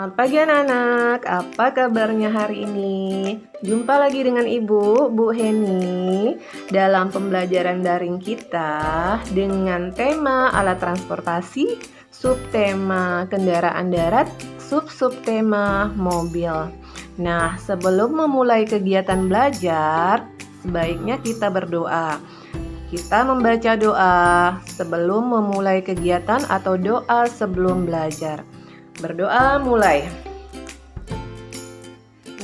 Selamat pagi anak-anak, apa kabarnya hari ini? Jumpa lagi dengan Bu Heni dalam pembelajaran daring kita dengan tema alat transportasi, subtema kendaraan darat, subtema mobil. Nah, sebelum memulai kegiatan belajar, sebaiknya kita berdoa. Kita membaca doa sebelum memulai kegiatan atau doa sebelum belajar. Berdoa mulai.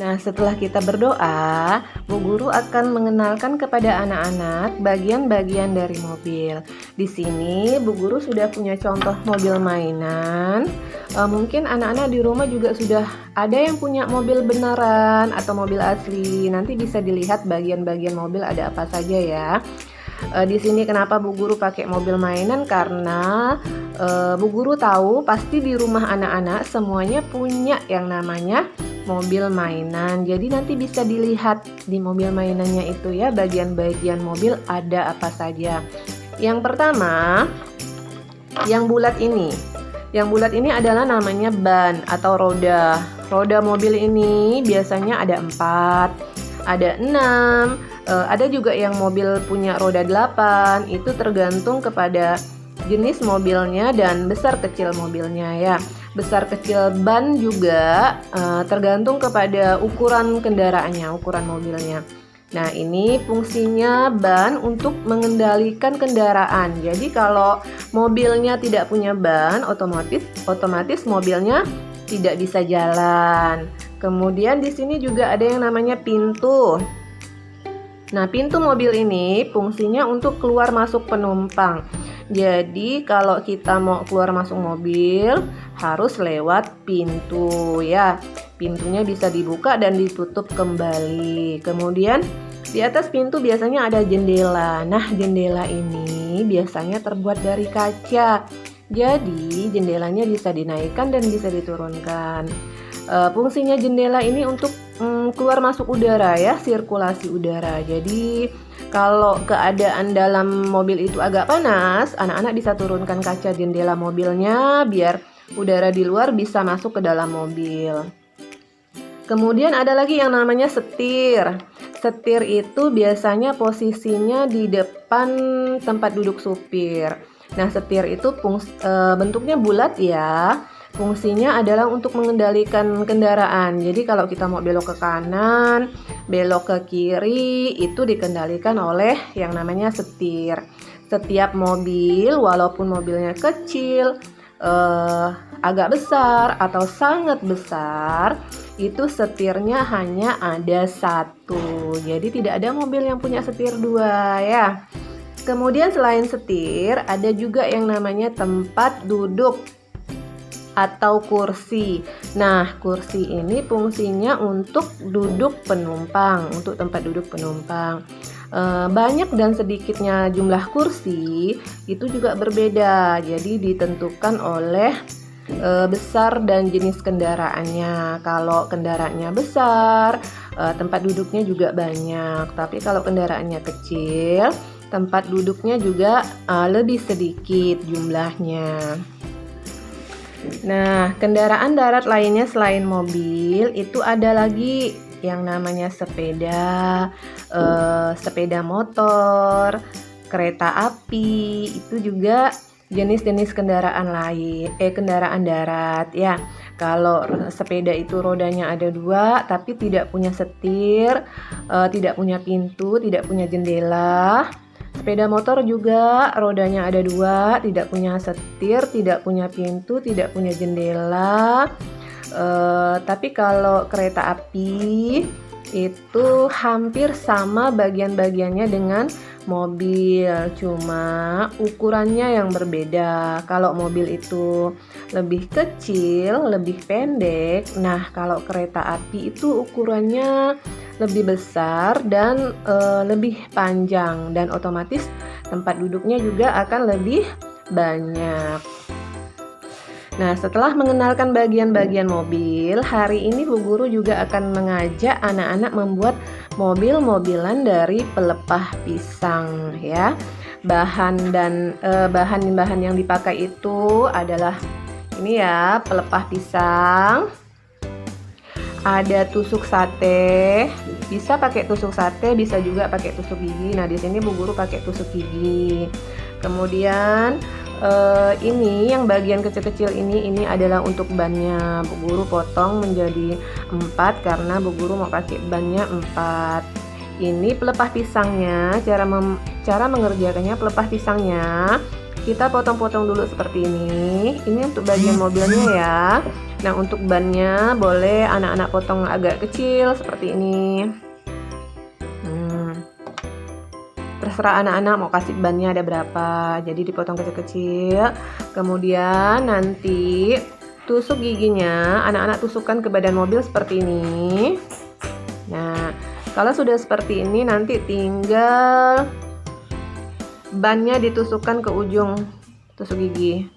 Nah, setelah kita berdoa, Bu Guru akan mengenalkan kepada anak-anak bagian-bagian dari mobil. Di sini Bu Guru sudah punya contoh mobil mainan. Mungkin anak-anak di rumah juga sudah ada yang punya mobil beneran atau mobil asli. Nanti bisa dilihat bagian-bagian mobil ada apa saja ya. Di sini kenapa Bu Guru pakai mobil mainan, karena Bu Guru tahu pasti di rumah anak-anak semuanya punya yang namanya mobil mainan. Jadi nanti bisa dilihat di mobil mainannya itu ya, bagian-bagian mobil ada apa saja. Yang pertama, yang bulat ini. Yang bulat ini adalah namanya ban atau roda. Roda mobil ini biasanya ada 4, ada 6, ada juga yang mobil punya roda 8, itu tergantung kepada jenis mobilnya dan besar kecil mobilnya ya. Besar kecil ban juga tergantung kepada ukuran kendaraannya, ukuran mobilnya. Nah, ini fungsinya ban untuk mengendalikan kendaraan. Jadi kalau mobilnya tidak punya ban, otomatis mobilnya tidak bisa jalan. Kemudian di sini juga ada yang namanya pintu. Nah, pintu mobil ini fungsinya untuk keluar masuk penumpang. Jadi, kalau kita mau keluar masuk mobil harus lewat pintu ya. Pintunya bisa dibuka dan ditutup kembali. Kemudian di atas pintu biasanya ada jendela. Nah, jendela ini biasanya terbuat dari kaca. Jadi, jendelanya bisa dinaikkan dan bisa diturunkan. Fungsinya jendela ini untuk keluar masuk udara ya, sirkulasi udara. Jadi kalau keadaan dalam mobil itu agak panas, anak-anak bisa turunkan kaca jendela mobilnya biar udara di luar bisa masuk ke dalam mobil. Kemudian ada lagi yang namanya setir. Setir itu biasanya posisinya di depan tempat duduk supir. Nah, setir itu bentuknya bulat ya. Fungsinya adalah untuk mengendalikan kendaraan. Jadi kalau kita mau belok ke kanan, belok ke kiri, itu dikendalikan oleh yang namanya setir. Setiap mobil, walaupun mobilnya kecil, agak besar atau sangat besar, itu setirnya hanya ada 1. Jadi tidak ada mobil yang punya setir 2 ya. Kemudian selain setir, ada juga yang namanya tempat duduk atau kursi. Nah, kursi ini fungsinya untuk duduk penumpang, untuk tempat duduk penumpang. Banyak dan sedikitnya jumlah kursi itu juga berbeda. Jadi ditentukan oleh besar dan jenis kendaraannya. Kalau kendaraannya besar, tempat duduknya juga banyak. Tapi kalau kendaraannya kecil, tempat duduknya juga lebih sedikit jumlahnya. Nah, kendaraan darat lainnya selain mobil itu ada lagi yang namanya sepeda, sepeda motor, kereta api, itu juga jenis-jenis kendaraan lain, kendaraan darat ya. Kalau sepeda itu rodanya ada 2 tapi tidak punya setir, tidak punya pintu, tidak punya jendela. Sepeda motor juga rodanya ada 2, tidak punya setir, tidak punya pintu, tidak punya jendela. Tapi kalau kereta api itu hampir sama bagian-bagiannya dengan mobil, cuma ukurannya yang berbeda. Kalau mobil itu lebih kecil, lebih pendek. Nah, kalau kereta api itu ukurannya lebih besar dan lebih panjang, dan otomatis tempat duduknya juga akan lebih banyak. Nah, setelah mengenalkan bagian-bagian mobil, hari ini Bu Guru juga akan mengajak anak-anak membuat mobil-mobilan dari pelepah pisang ya. Bahan-bahan yang dipakai itu adalah ini ya, pelepah pisang, Ada tusuk sate, bisa pakai tusuk sate, bisa juga pakai tusuk gigi. Nah, di sini Bu Guru pakai tusuk gigi. Kemudian ini yang bagian kecil-kecil ini adalah untuk bannya. Bu Guru potong menjadi 4 karena Bu Guru mau pakai bannya 4. Ini pelepah pisangnya, cara mengerjakannya, pelepah pisangnya kita potong-potong dulu seperti ini. Ini untuk bagian mobilnya ya. Nah, untuk bannya boleh anak-anak potong agak kecil seperti ini. Terserah anak-anak mau kasih bannya ada berapa. Jadi dipotong kecil-kecil. Kemudian nanti tusuk giginya, anak-anak tusukkan ke badan mobil seperti ini. Nah, kalau sudah seperti ini nanti tinggal bannya ditusukkan ke ujung tusuk gigi.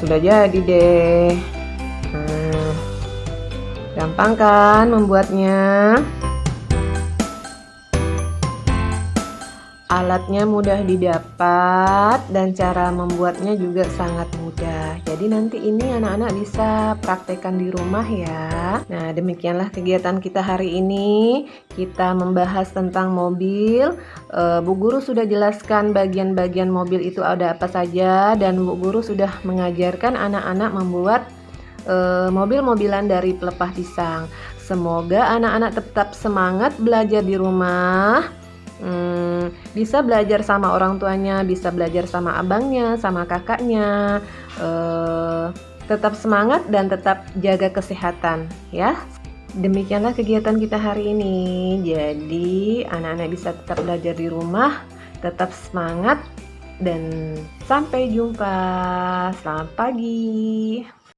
Sudah jadi deh. Gampang kan membuatnya? Alatnya mudah didapat dan cara membuatnya juga sangat mudah. Jadi nanti ini anak-anak bisa praktekkan di rumah ya. Nah, demikianlah kegiatan kita hari ini. Kita membahas tentang mobil. Bu Guru sudah jelaskan bagian-bagian mobil itu ada apa saja, dan Bu Guru sudah mengajarkan anak-anak membuat mobil-mobilan dari pelepah pisang. Semoga anak-anak tetap semangat belajar di rumah. Bisa belajar sama orang tuanya, bisa belajar sama abangnya, sama kakaknya. Tetap semangat dan tetap jaga kesehatan ya. Demikianlah kegiatan kita hari ini. Jadi anak-anak bisa tetap belajar di rumah, tetap semangat, dan sampai jumpa. Selamat pagi.